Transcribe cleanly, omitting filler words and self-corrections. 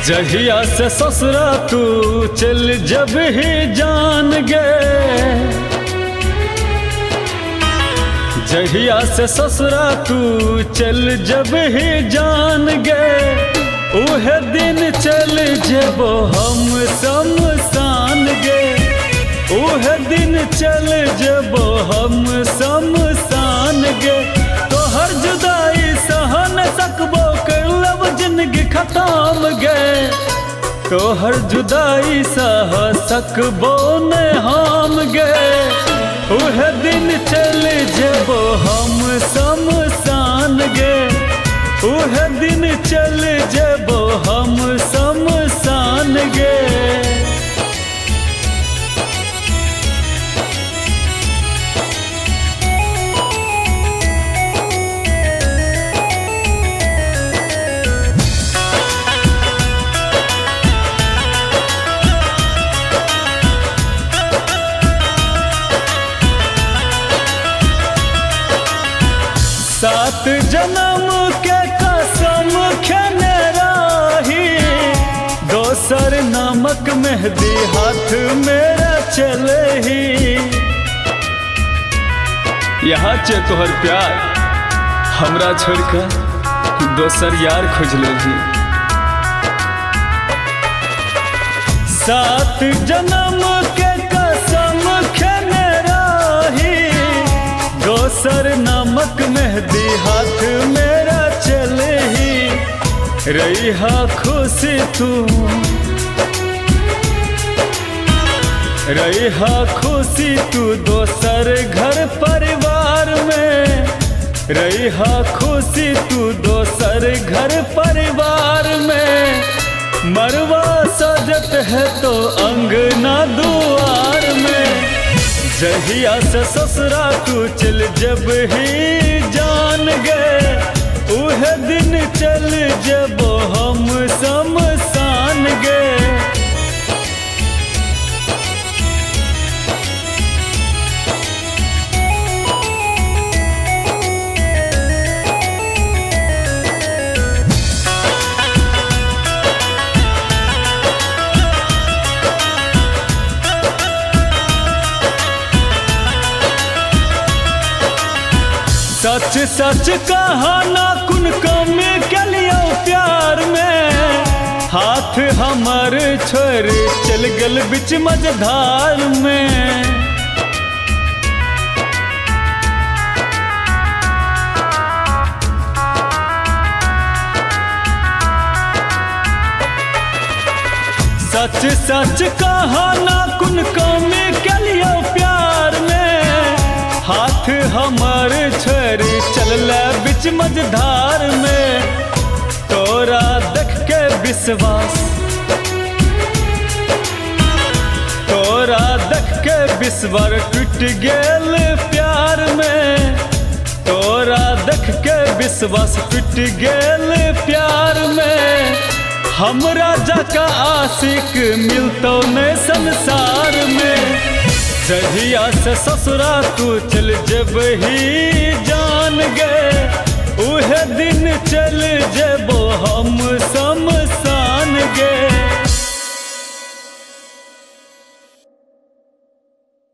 जहिया से ससुरा तू चल जब ही जान गए, जहिया से ससुरा तू चल जब ही जान गए, उहे दिन चल जबो हम शमशान गए, उहे दिन चल जबो हम शमशान गए। तो हर जुदाई सह न सकबो कर लब जिंदगी खत्म गए, तो हर जुदाई सह सकबो न हम गए, उहे दिन चल जबो हम शमशान गए, उहे दिन चल जबो हम शमशान गए। सात जन्म के कसम खेने रही, दोसर नमक मेहंदी हाथ मेरा चले ही। यहाँ चे तोहर प्यार हमरा छोड़कर दोसर यार खोज लेही। सात जन्म के कसम खेने रही, दोसर नमक मेहंदी हाथ मेरा चले ही। रहिहा खुशी तू, रहिहा खुशी तू दोसर घर परिवार में, रहिहा खुशी तू दोसर घर परिवार में। मरवा सजत है तो अंगना दुआर में, जहिया से ससुरा तू चल जब ही जान गए, उहे दिन चल जबो हम शमशान गए। सच सच कहा ना कुन कमी के लिए प्यार में, हाथ हमर छोड़ चल गल बिच मझधार में। सच सच कहा ना कुन कमी के लिए प्यार में, हाथ हमर छोड़ी चल बिच मझधार में। तोरा देख के विश्वास, तोरा देख के विश्वास टूट गेल प्यार में, तोरा देख के विश्वास टूट गेल प्यार में। हमरा जका आशिक मिलतो न संसार में, जहिया से ससुरा तू चल जब ही जान गए, उहे दिन चल जबो हम